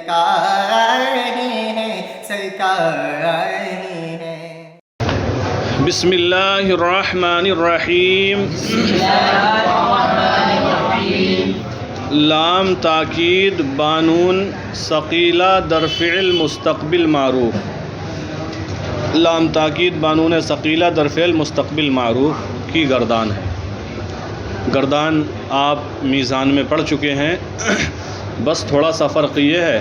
سرکار ہی ہیں، سرکار ہی ہیں۔ بسم اللہ الرحمن الرحیم۔ لام تاکید بانون ثقیلہ در فعل مستقبل معروف۔ لام تاکید بانون ثقیلہ در فعل مستقبل معروف کی گردان ہے۔ گردان آپ میزان میں پڑھ چکے ہیں، بس تھوڑا سا فرق یہ ہے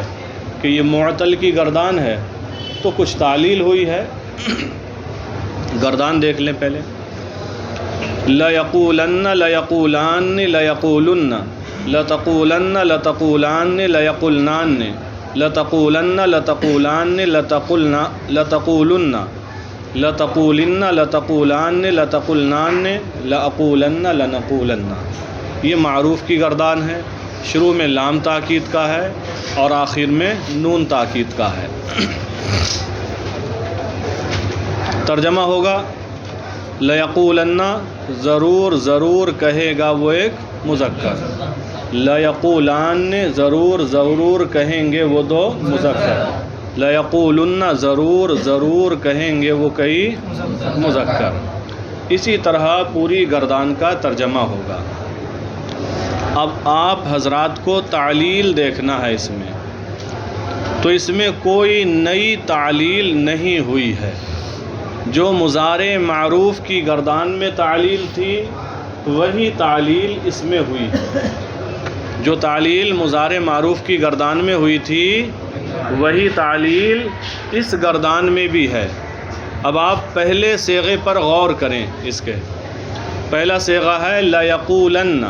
کہ یہ معتل کی گردان ہے تو کچھ تعلیل ہوئی ہے۔ گردان دیکھ لیں پہلے۔ لَيَقُولَنَّ لَيَقُولَانِ لَيَقُولُنَّ لَتَقُولَنَّ لَتَقُولَانِ لَيَقُولْنَانِ لَتَقُولَنَّ لَتَقُولَانِ لَتَقُولُنَّ لَتَقُولِنَّ لَتَقُولَانِ لَتَقُولْنَانِ لَأَقُولَنَّ لَنَقُولَنَّ۔ یہ معروف کی گردان ہے۔ شروع میں لام تاکید کا ہے اور آخر میں نون تاکید کا ہے۔ ترجمہ ہوگا لَيَقُولَنَّ ضرور ضرور کہے گا وہ ایک مذکر، لَيَقُولَانِ ضرور ضرور کہیں گے وہ دو مذکر، لَيَقُولُنَّ ضرور ضرور کہیں گے وہ کئی مذکر۔ اسی طرح پوری گردان کا ترجمہ ہوگا۔ اب آپ حضرات کو تعلیل دیکھنا ہے اس میں، تو اس میں کوئی نئی تعلیل نہیں ہوئی ہے۔ جو مضارع معروف کی گردان میں تعلیل تھی وہی تعلیل اس میں ہوئی ہے۔ جو تعلیل مضارع معروف کی گردان میں ہوئی تھی وہی تعلیل اس گردان میں بھی ہے۔ اب آپ پہلے صیغے پر غور کریں۔ اس کے پہلا صیغہ ہے لَيَقُولَنَّ۔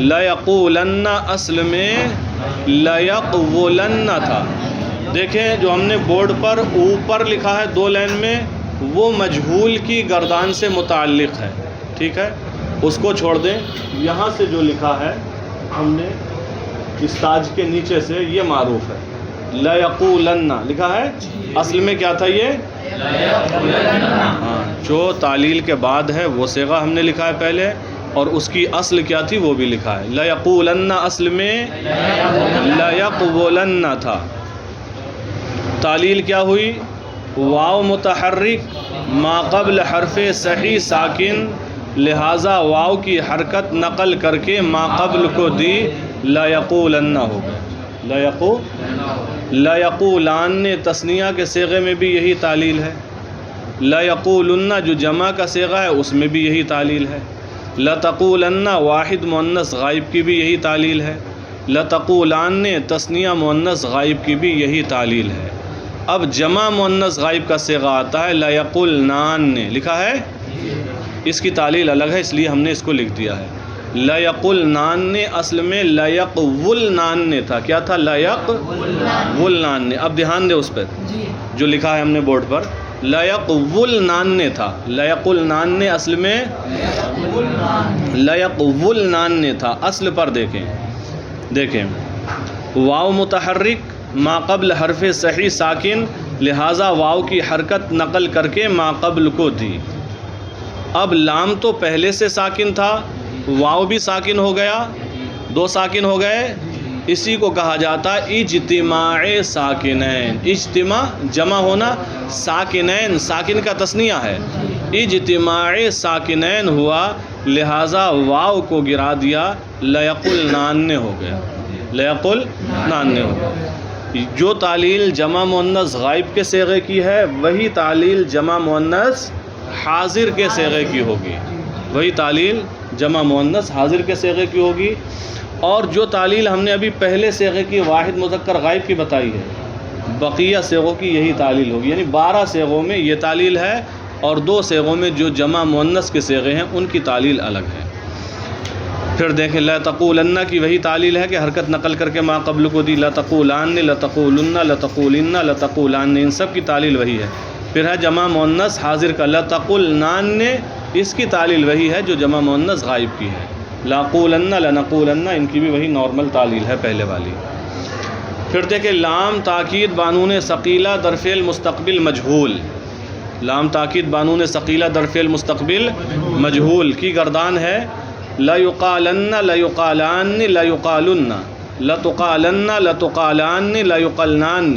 لَيَقُولَنَّ اصل میں لَيَقْوُلَنَّ تھا۔ دیکھیں جو ہم نے بورڈ پر اوپر لکھا ہے 2 لائن میں، وہ مجہول کی گردان سے متعلق ہے، ٹھیک ہے، اس کو چھوڑ دیں۔ یہاں سے جو لکھا ہے ہم نے اس تاج کے نیچے سے، یہ معروف ہے۔ لَيَقُولَنَّ لکھا ہے، اصل میں کیا تھا یہ؟ ہاں، جو تعلیل کے بعد ہے وہ صیغہ ہم نے لکھا ہے پہلے، اور اس کی اصل کیا تھی وہ بھی لکھا ہے۔ لَيَقُولَنَّ اصل میں لَيَقْوُلَنَّ تھا۔ تعلیل کیا ہوئی؟ واو متحرک ما قبل حرف صحیح ساکن، لہٰذا واو کی حرکت نقل کر کے ما قبل کو دی، لَيَقُولَنَّ ہو گیا۔ لَيَقُولَانِ تثنیہ کے صیغے میں بھی یہی تعلیل ہے۔ لَيَقُولُنَّ جو جمع کا صیغہ ہے اس میں بھی یہی تعلیل ہے۔ لَتَقُولَنَّ واحد مؤنث غائب کی بھی یہی تعلیل ہے۔ لَتَقُولَانِ تثنیہ مؤنث غائب کی بھی یہی تعلیل ہے۔ اب جمع مؤنث غائب کا صیغہ آتا ہے لَيَقُولْنَانِ لکھا ہے، اس کی تعلیل الگ ہے، اس لیے ہم نے اس کو لکھ دیا ہے۔ لَيَقُولْنَانِ اصل میں لَيَقْوُلْنَانِ تھا۔ کیا تھا؟ لَيَقْوُلْنَانِ۔ اب دھیان دے اس پہ جو لکھا ہے ہم نے بورڈ پر، لَيَقْوُلْنَانِ تھا۔ لَيَقُولْنَانِ اصل میں لَيَقْوُلْنَانِ تھا۔ اصل پر دیکھیں واو متحرک ما قبل حرف صحیح ساکن، لہٰذا واو کی حرکت نقل کر کے ما قبل کو دی۔ اب لام تو پہلے سے ساکن تھا، واو بھی ساکن ہو گیا، 2 ساکن ہو گئے، اسی کو کہا جاتا ہے اجتماع ساکنین۔ اجتماع جمع ہونا، ساکنین ساکن کا تثنیہ ہے، اجتماع ساکنین ہوا، لہٰذا واو کو گرا دیا، لَيَقُولْنَانِ ہو گیا، لَيَقُولْنَانِ ہو گیا۔ جو تعلیل جمع مؤنث غائب کے صیغے کی ہے وہی تعلیل جمع مؤنث حاضر کے صیغے کی ہوگی، وہی تعلیل جمع مؤنث حاضر کے صیغے کی ہوگی۔ اور جو تعلیل ہم نے ابھی پہلے صیغے کی واحد مذکر غائب کی بتائی ہے، بقیہ صیغوں کی یہی تعلیل ہوگی، یعنی 12 صیغوں میں یہ تعلیل ہے، اور 2 صیغوں میں جو جمع مؤنث کے صیغے ہیں ان کی تعلیل الگ ہے۔ پھر دیکھیں لَتَقُولَنَّ کی وہی تعلیل ہے کہ حرکت نقل کر کے ما قبل کو دی، لَتَقُولَانِ لَتَقُولُنَّ لَتَقُولِنَّ لَتَقُولَانِ، ان سب کی تعلیل وہی ہے۔ پھر ہے جمع مؤنث حاضر کا لَتَقُولْنَانِ، اس کی تعلیل وہی ہے جو جمع مؤنث غائب کی ہے۔ لَأَقُولَنَّ لَنَقُولَنَّ، ان کی بھی وہی نارمل تعلیل ہے پہلے والی۔ پھر دیکھیں لام تاکید بانون ثقیلہ در فعل مستقبل مجہول۔ لام تاکید بانون ثقیلہ در فعل مستقبل مجہول کی گردان ہے لَيُقَالَنَّ لَيُقَالَانِ لَيُقَالُنَّ۔ لتقالن لتقالان لیقلنان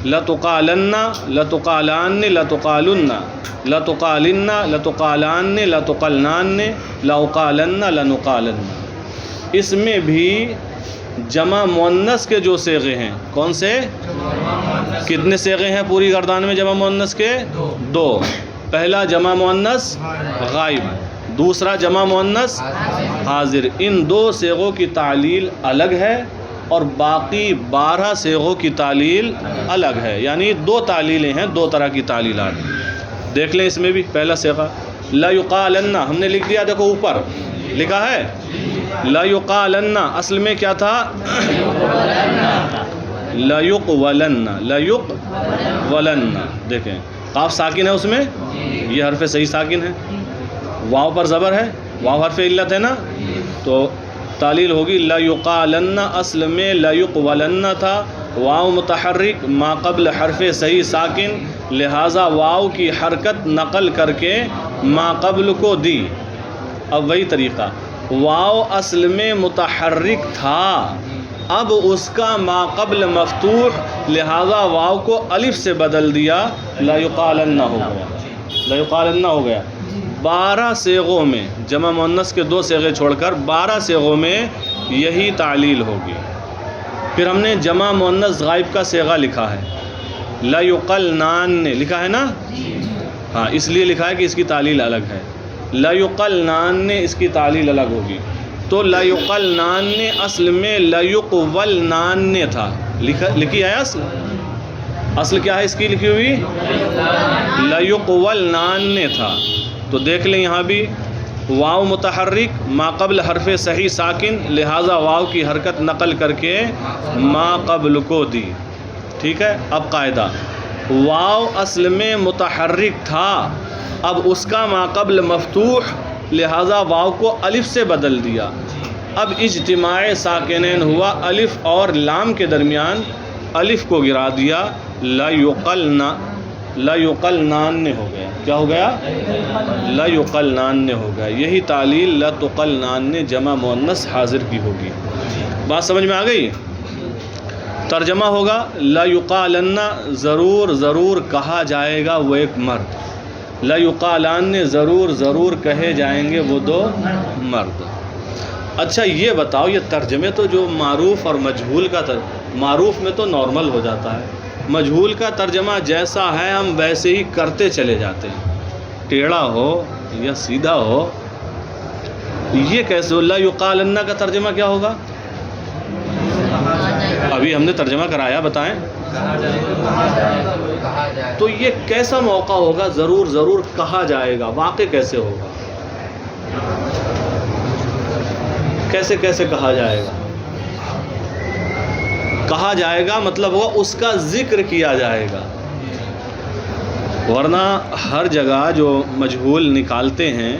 لتقالن لتقالان لتقالن لتقالن لتقالان لتقلنان لاقالن لنقالن. اس میں بھی جمع مؤنث کے جو صیغے ہیں، کون سے؟ کتنے صیغے ہیں پوری گردان میں جمع مؤنث کے؟ دو. پہلا جمع مؤنث غائب، دوسرا جمع مؤنث حاضر. ان دو صیغوں کی تعلیل الگ ہے اور باقی 12 صیغوں کی تعلیل الگ ہے. یعنی دو تعلیلیں ہیں، دو طرح کی تعلیلات. دیکھ لیں اس میں بھی پہلا صیغہ لا یقالن، ہم نے لکھ دیا، دیکھو اوپر لکھا ہے لا یقالن، اصل میں کیا تھا؟ لا یقولن، لا یقولن. دیکھیں قاف ساکن ہے اس میں، یہ حرف صحیح ساکن ہے. واو پر زبر ہے، واو حرف علت ہے نا، تو تعلیل ہوگی لا یقالن. اصل میں لا یقولن تھا، واو متحرک ما قبل حرف صحیح ساکن، لہٰذا واو کی حرکت نقل کر کے ما قبل کو دی. اب وہی طریقہ، واو اصل میں متحرک تھا، اب اس کا ما قبل مفتوح، لہذا واو کو الف سے بدل دیا، لا یقالن ہو گیا، لا یقالن ہو گیا. 12 صیغوں میں جمع مؤنث کے 2 صیغے چھوڑ کر 12 صیغوں میں یہی تعلیل ہوگی. پھر ہم نے جمع مؤنث غائب کا صیغہ لکھا ہے، لا یقلنان نے لکھا ہے نا، ہاں اس لیے لکھا ہے کہ اس کی تعلیل الگ ہے. لا یقلنان نے اس کی تعلیل الگ ہوگی. تو لا یقلنان نے اصل میں لا یقولنان نے تھا، لکھی ہے اصل کیا ہے اس کی لکھی ہوئی؟ لا یقولنان نے تھا. تو دیکھ لیں یہاں بھی واو متحرک ما قبل حرف صحیح ساکن، لہٰذا واو کی حرکت نقل کر کے ما قبل کو دی. ٹھیک ہے. اب قاعدہ، واو اصل میں متحرک تھا، اب اس کا ما قبل مفتوح، لہٰذا واو کو الف سے بدل دیا. اب اجتماع ساکنین ہوا، الف اور لام کے درمیان الف کو گرا دیا، لا یقلنا، لا یقلنان نے ہو گیا. کیا ہو گیا؟ لا یقلنان نے ہو گیا. یہی تعلیل لا تقلنان نے جمع مؤنث حاضر کی ہوگی. بات سمجھ میں آ گئی؟ ترجمہ ہوگا لا یقالن، ضرور ضرور کہا جائے گا وہ ایک مرد. لا یقالان نے ضرور ضرور کہے جائیں گے وہ 2 مرد. اچھا یہ بتاؤ، یہ ترجمے تو جو معروف اور مجہول کا معروف میں تو نارمل ہو جاتا ہے، مجہول کا ترجمہ جیسا ہے ہم ویسے ہی کرتے چلے جاتے ہیں، ٹیڑھا ہو یا سیدھا ہو. یہ کیسے؟ لا یقالن کا ترجمہ کیا ہوگا؟ ابھی ہم نے ترجمہ کرایا، بتائیں. تو یہ کیسا موقع ہوگا ضرور ضرور کہا جائے گا؟ واقع کیسے ہوگا؟ کیسے کیسے کہا جائے گا؟ کہا جائے گا مطلب ہوگا اس کا ذکر کیا جائے گا. ورنہ ہر جگہ جو مجہول نکالتے ہیں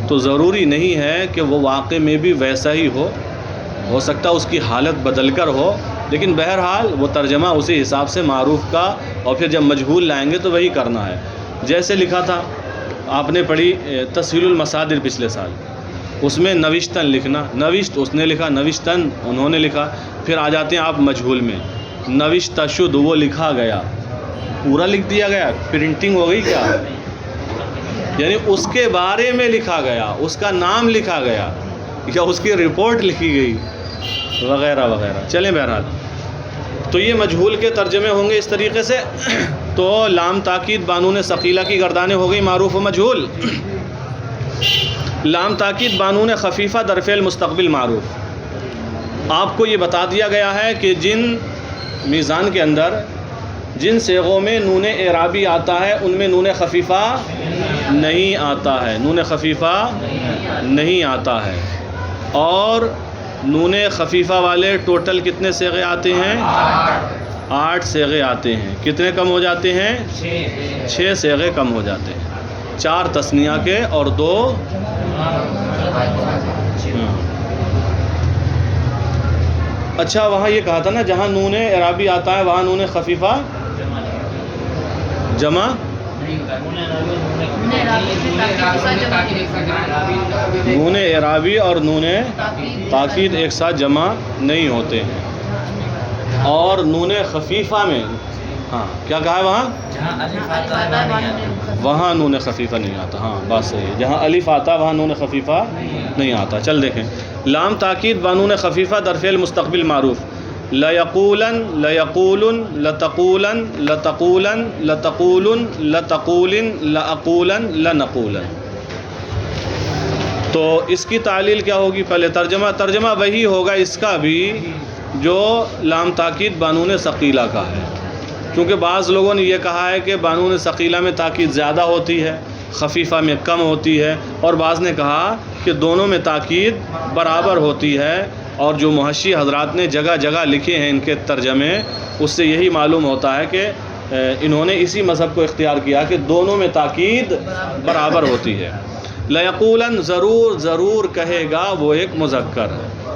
تو ضروری نہیں ہے کہ وہ واقع میں بھی ویسا ہی ہو سکتا اس کی حالت بدل کر ہو، لیکن بہرحال وہ ترجمہ اسی حساب سے معروف کا، اور پھر جب مجہول لائیں گے تو وہی کرنا ہے. جیسے لکھا تھا، آپ نے پڑھی تسہیل المصادر پچھلے سال، اس میں نوشتن لکھنا، نوشت اس نے لکھا، نوشتن انہوں نے لکھا. پھر آ جاتے ہیں آپ مجہول میں، نوشت شد وہ لکھا گیا، پورا لکھ دیا گیا، پرنٹنگ ہو گئی کیا؟ یعنی اس کے بارے میں لکھا گیا، اس کا نام لکھا گیا، یا اس کی رپورٹ لکھی گئی، وغیرہ وغیرہ. چلیں بہرحال، تو یہ مجہول کے ترجمے ہوں گے اس طریقے سے. تو لام تاکید بانون ثقیلہ کی گردانیں ہو گئی معروف و مجہول. لام تاکید بانون خفیفہ در فعل مستقبل معروف. آپ کو یہ بتا دیا گیا ہے کہ جن میزان کے اندر جن صیغوں میں نون اعرابی آتا ہے ان میں نون خفیفہ نہیں آتا ہے، نون خفیفہ نہیں آتا ہے. اور نون خفیفہ والے ٹوٹل کتنے صیغے آتے ہیں؟ 8 صیغے آتے ہیں. کتنے کم ہو جاتے ہیں؟ 6 صیغے کم ہو جاتے ہیں، 4 تثنیہ کے اور 2 اچھا وہاں یہ کہا تھا نا جہاں نون اعرابی آتا ہے وہاں نون خفیفہ جمع نون اعرابی اور نون تاکید ایک ساتھ جمع نہیں ہوتے ہیں. اور نون خفیفہ میں ہاں کیا کہا ہے وہاں نون خفیفہ نہیں آتا. ہاں بات صحیح ہے. جہاں الف آتا وہاں نون خفیفہ نہیں آتا. چل دیکھیں. لام تاکید بانون خفیفہ در فعل مستقبل معروف. لیقولن لیقولن لتقولن لتقولن لتقولن لتقولن لاقولن لنقولن. تو اس کی تعلیل کیا ہوگی؟ پہلے ترجمہ وہی ہوگا اس کا بھی جو لام تاکید بانون ثقیلہ کا ہے. کیونکہ بعض لوگوں نے یہ کہا ہے کہ بانون ثقیلہ میں تاکید زیادہ ہوتی ہے، خفیفہ میں کم ہوتی ہے، اور بعض نے کہا کہ دونوں میں تاکید برابر ہوتی ہے. اور جو محشی حضرات نے جگہ جگہ لکھے ہیں ان کے ترجمے، اس سے یہی معلوم ہوتا ہے کہ انہوں نے اسی مذہب کو اختیار کیا کہ دونوں میں تاکید برابر ہوتی ہے. لیقولن ضرور ضرور کہے گا وہ ایک مذکر.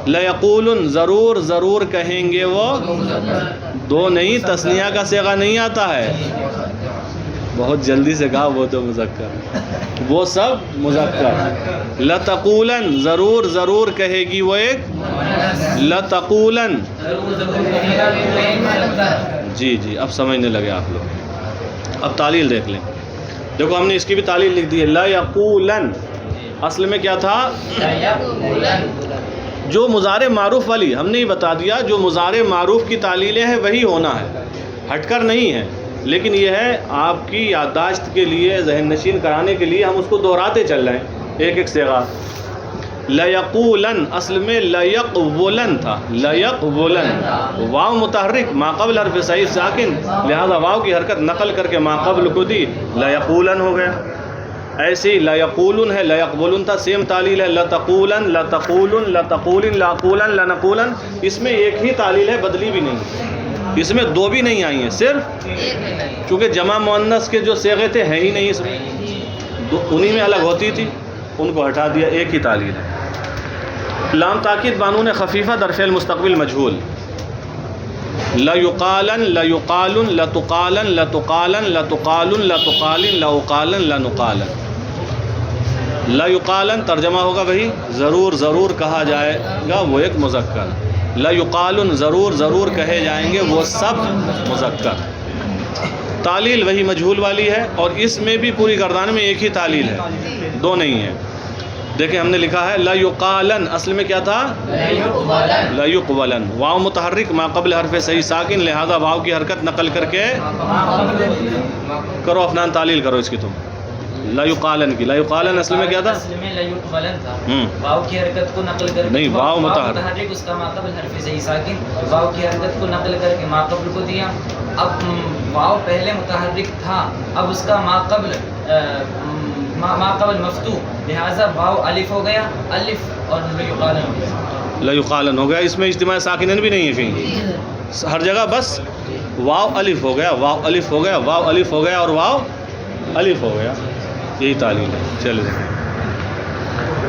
لیقولن ضرور ضرور کہیں گے وہ دو نہیں، تثنیہ کا صیغہ نہیں آتا ہے. بہت جلدی سے کہا وہ تو مذکر، وہ سب مذکر. لتقولن ضرور ضرور کہے گی وہ ایک لتقولن. جی اب سمجھنے لگے آپ لوگ. اب تعلیل دیکھ لیں. دیکھو ہم نے اس کی بھی تعلیل لکھ دی ہے. لا یقولن اصل میں کیا تھا؟ جو مضارع معروف والی ہم نے ہی بتا دیا، جو مضارع معروف کی تعلیلیں ہیں وہی ہونا ہے، ہٹ کر نہیں ہے. لیکن یہ ہے آپ کی یادداشت کے لیے، ذہن نشین کرانے کے لیے ہم اس کو دہراتے چل رہے ہیں ایک ایک صیغہ. لیقولن اصل میں لیقولن تھا. لیقولن واو متحرک ما قبل حرف صحیح ساکن، لہذا واو کی حرکت نقل کر کے ما قبل کو دی، لیقولن ہو گیا. ایسے ہی لیقولن ہے، لیقولن تھا، سیم تعلیل ہے. لتقولن لتقولن لتقولن لاقولن لنقولن. اس میں ایک ہی تعلیل ہے، بدلی بھی نہیں. اس میں دو بھی نہیں آئی ہیں، صرف چونکہ جمع مؤنث کے جو صیغے تھے ہیں ہی نہیں اس میں، انہی میں الگ ہوتی تھی، ان کو ہٹا دیا. ایک ہی تعلیل ہے. لام تاکید بانون خفیفہ در فعل مستقبل مجہول. لیقالن لیقالن لتقالن لتقالن لتقالن لتقالن لاقالن لنقالن. لیقالن ترجمہ ہوگا وہی ضرور ضرور کہا جائے گا وہ ایک مذکر. لیقالن ضرور ضرور کہے جائیں گے وہ سب مذکر. تعلیل وہی مجہول والی ہے، اور اس میں بھی پوری گردان میں ایک ہی تعلیل ہے، دو نہیں ہے. دیکھیں ہم نے لکھا ہے لیقالن اصل میں کیا تھا؟ لیقولن. واو متحرک ما قبل حرف صحیح ساکن، لہذا واو کی حرکت نقل کر کے کرو افنان تعلیل کرو اس کی. تم لیقالن کی لیقالن اصل میں کیا تھا؟ اصل میں لیقولن تھا، واو کی حرکت کو نقل کر کے نہیں، واو متحرک اس کا ما قبل حرف صحیح ساکن، واو کی حرکت کو نقل کر کے ما قبل کو دیا. اب واو پہلے متحرک تھا، اب اس کا ما قبل مفتوح، لہذا واو الف ہو گیا، الف اور لیقالن ہو گیا. لیقالن ہو گیا. اس میں اجتماع ساکنین بھی نہیں ہے کہیں، ہر جگہ بس واو الف ہو گیا، واو الف ہو گیا، واو الف ہو گیا اور واو الف ہو گیا. یہی تعلیل ہے. چلے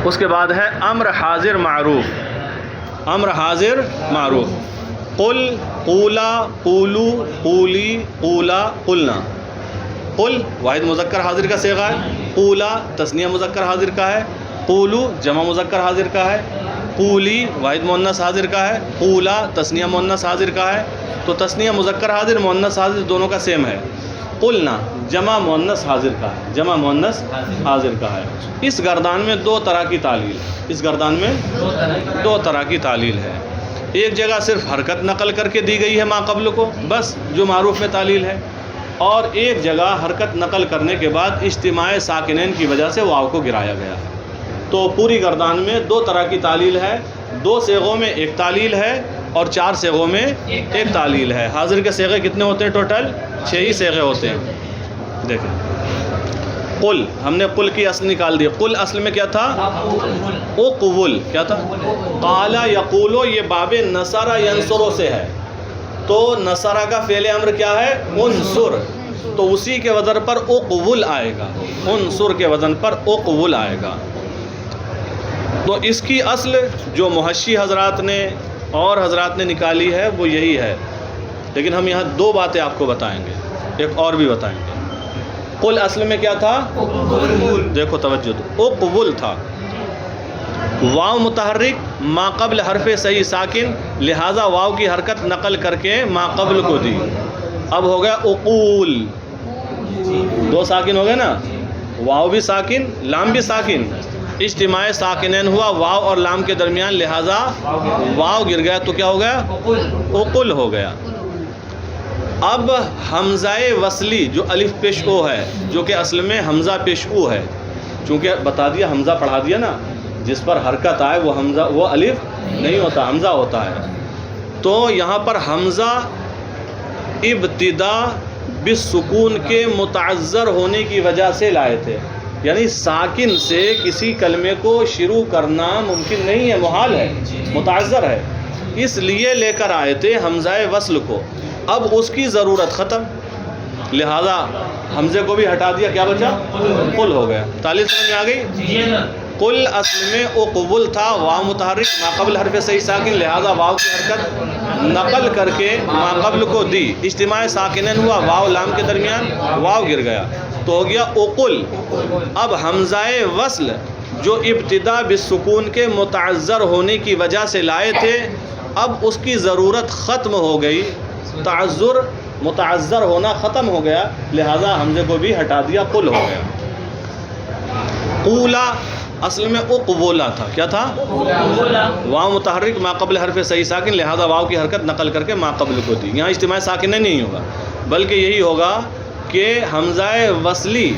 اس کے بعد ہے امر حاضر معروف. امر حاضر معروف. قل قولا قولو قولی قولا قلنا. قل واحد مذکر حاضر کا صیغہ ہے، قولا تثنیہ مذکر حاضر کا ہے، قولو جمع مذکر حاضر کا ہے، قولی واحد مؤنث حاضر کا ہے، قولا تثنیہ مؤنث حاضر کا ہے. تو تثنیہ مذکر حاضر مؤنث حاضر دونوں کا سیم ہے. قلنا جمع مؤنث حاضر کا ہے، جمع مؤنث حاضر کا ہے. اس گردان میں دو طرح کی تعلیل ہے. اس گردان میں دو طرح کی تعلیل ہے. ایک جگہ صرف حرکت نقل کر کے دی گئی ہے ما قبل کو، بس جو معروف میں تعلیل ہے، اور ایک جگہ حرکت نقل کرنے کے بعد اجتماع ساکنین کی وجہ سے واو کو گرایا گیا ہے. تو پوری گردان میں دو طرح کی تعلیل ہے. دو صیغوں میں ایک تعلیل ہے اور چار صیغوں میں ایک تعلیل ہے. حاضر کے صیغے کتنے ہوتے ہیں؟ ٹوٹل 6 ہی صیغے ہوتے ہیں. دیکھیں قل، ہم نے قل کی اصل نکال دی. قل اصل میں کیا تھا؟ اقول. کیا تھا؟ قال یقولو. یہ باب نصر ینصرو سے ہے، تو نصرہ کا فعل امر کیا ہے؟ انصر. تو اسی کے وزن پر اقول آئے گا، انصر کے وزن پر اقول آئے گا. تو اس کی اصل جو محشی حضرات نے اور حضرات نے نکالی ہے وہ یہی ہے. لیکن ہم یہاں دو باتیں آپ کو بتائیں گے، ایک اور بھی بتائیں گے. قل اصل میں کیا تھا؟ دیکھو توجہ دو، اقبل تھا، واو متحرک ما قبل حرف صحیح ساکن، لہذا واو کی حرکت نقل کر کے ما قبل کو دی. اب ہو گیا اقول، دو ساکن ہو گئے نا، واو بھی ساکن لام بھی ساکن، اجتماع ساکنین ہوا واو اور لام کے درمیان، لہذا واو گر گیا تو کیا ہو گیا؟ اقل ہو گیا. اب حمزہ وصلی جو الف پیش او ہے، جو کہ اصل میں حمزہ پیش او ہے، چونکہ بتا دیا حمزہ پڑھا دیا نا، جس پر حرکت آئے وہ حمزہ، وہ الف نہیں ہوتا، حمزہ ہوتا ہے. تو یہاں پر حمزہ ابتدا بالسکون کے متعذر ہونے کی وجہ سے لائے تھے، یعنی ساکن سے کسی کلمے کو شروع کرنا ممکن نہیں ہے، محال ہے، متعذر ہے، اس لیے لے کر آئے تھے حمزہ وصل کو. اب اس کی ضرورت ختم، لہذا حمزے کو بھی ہٹا دیا، کیا بچا؟ قل ہو گیا. تعلیم سمجھ میں آ گئی؟ قل اصل میں اقبل تھا، واو متحرک ما قبل حرف صحیح ساکن، لہذا واو کی حرکت نقل کر کے ما قبل کو دی، اجتماع ساکنین ہوا واو لام کے درمیان، واو گر گیا تو ہو گیا اقل. اب حمزہ وصل جو ابتدا بالسکون کے متعذر ہونے کی وجہ سے لائے تھے، اب اس کی ضرورت ختم ہو گئی، تعذر متعذر ہونا ختم ہو گیا، لہذا حمزے کو بھی ہٹا دیا، قل ہو گیا. قولا اصل میں اقبولا تھا، کیا تھا؟ واو متحرک ما قبل حرف صحیح ساکن، لہذا واو کی حرکت نقل کر کے ما قبل کو دی. یہاں اجتماع ساکن نہیں ہوگا، بلکہ یہی ہوگا کہ حمزہ وصلی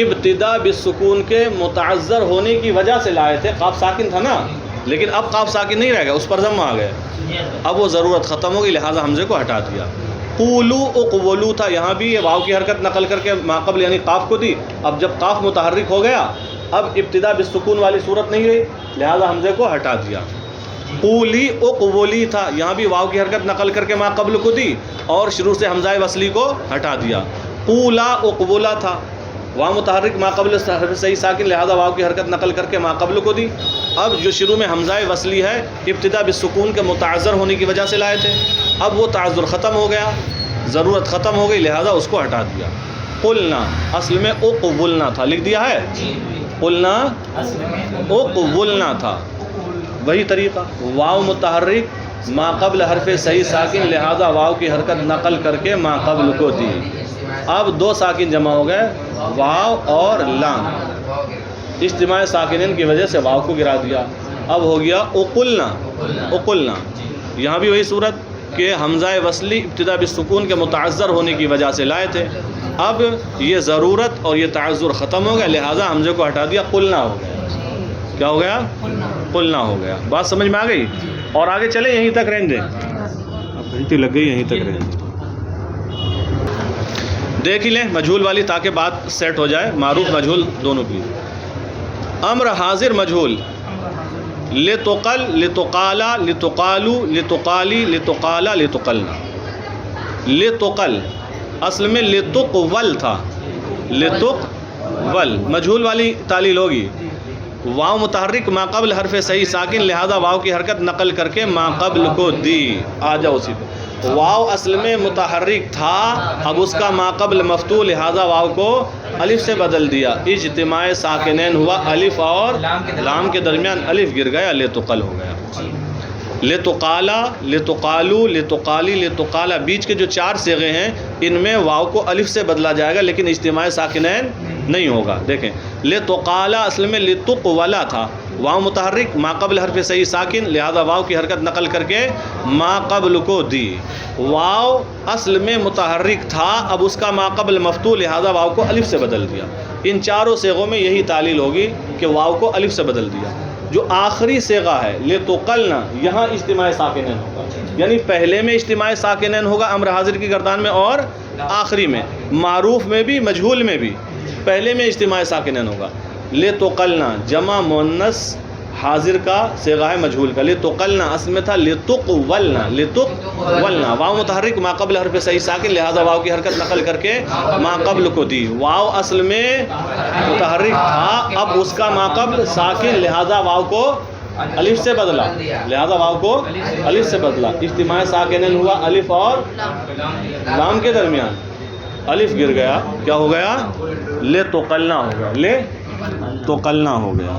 ابتدا بالسکون کے متعذر ہونے کی وجہ سے لائے تھے. قاف ساکن تھا نا، لیکن اب قاف ساکن نہیں رہ گیا، اس پر ضم آ گئے، اب وہ ضرورت ختم ہوگی، لہذا حمزے کو ہٹا دیا. قولو اقبلو تھا، یہاں بھی یہ واو کی حرکت نقل کر کے ما قبل یعنی قاف کو دی. اب جب قاف متحرک ہو گیا، اب ابتدا بالسکون والی صورت نہیں رہی، لہذا حمزے کو ہٹا دیا. قولی اقبلی تھا، یہاں بھی واو کی حرکت نقل کر کے ما قبل کو دی اور شروع سے حمزہ وصلی کو ہٹا دیا. قولا اقبلا تھا، واو متحرک ما قبل حرف صحیح ساکن، لہذا واو کی حرکت نقل کر کے ما قبل کو دی. اب جو شروع میں حمزہ وصلی ہے، ابتدا بالسکون کے متعذر ہونے کی وجہ سے لائے تھے، اب وہ تعذر ختم ہو گیا، ضرورت ختم ہو گئی، لہذا اس کو ہٹا دیا. قلنا اصل میں اقبلنا تھا، لکھ دیا ہے، قلنا اقبلنا تھا. وہی طریقہ، واو متحرک ما قبل حرف صحیح ساکن، لہذا واو کی حرکت نقل کر کے ما قبل کو دی. اب دو ساکن جمع ہو گئے، واو اور لام، اجتماع ساکنین کی وجہ سے واو کو گرا دیا. اب ہو گیا اقلنا، اقلنا. یہاں بھی وہی صورت کہ حمزہ وصلی ابتدا بالسکون کے متعذر ہونے کی وجہ سے لائے تھے، اب یہ ضرورت اور یہ تعذر ختم ہو گیا، لہٰذا حمزے کو ہٹا دیا، قلنا ہو گیا. کیا ہو گیا؟ قلنا ہو گیا. بات سمجھ میں آ گئی؟ اور آگے چلیں، یہیں تک رہیں گے، اب گھنٹی لگ گئی، یہیں تک رہیں گے. دیکھ ہی لیں مجہول والی تاکہ بات سیٹ ہو جائے، معروف مجہول دونوں کی. امر حاضر مجہول، لتقل لتقالا لتقالو لتقالی لتقالا لتقلنا. لتقل اصل میں لتقول تھا، لتقول مجہول والی تعلیل ہوگی. واو متحرک ما قبل حرف صحیح ساکن، لہذا واو کی حرکت نقل کر کے ما قبل کو دی. آ جاؤ اسی پہ. واو اصل میں متحرک تھا، اب اس کا ما قبل مفتوح، لہذا واو کو الف سے بدل دیا، اجتماع ساکنین ہوا، الف اور لام کے درمیان الف گر گیا، لتقل ہو گیا. لتقالا لتقالو لتقالی لتقالا، بیچ کے جو چار صیغے ہیں ان میں واو کو الف سے بدلا جائے گا، لیکن اجتماع ساکنین نہیں ہوگا. دیکھیں لتقالا اصل میں لتقولا تھا، واو متحرک ما قبل حرف صحیح ساکن، لہذا واو کی حرکت نقل کر کے ما قبل کو دی. واو اصل میں متحرک تھا، اب اس کا ما قبل مفتوح، لہذا واو کو الف سے بدل دیا. ان چاروں صیغوں میں یہی تعلیل ہوگی کہ واو کو الف سے بدل دیا. جو آخری صیغہ ہے لتقلنا، یہاں اجتماع ساکنین ہوگا، یعنی پہلے میں اجتماع ساکنین ہوگا امر حاضر کی گردان میں، اور آخری میں، معروف میں بھی مجہول میں بھی پہلے میں اجتماع ساکنین ہوگا. لتقلنا جمع مؤنث حاضر کا صیغہ ہے مجہول کا. لتقلنا اصل میں تھا لتقولنا، لتقولنا واو متحرک ما قبل حرف صحیح ساکن، لہذا واو کی حرکت نقل کر کے ما قبل کو دی. واو اصل میں متحرک تھا، اب اس کا ما قبل ساکن، لہذا واو کو الف سے بدلا، لہذا واو کو الف سے بدلا، اجتماع ساکنین ہوا الف اور لام کے درمیان. الف گر گیا، کیا ہو گیا؟ لے تو قلنا ہو گیا، لے تو قلنا ہو گیا.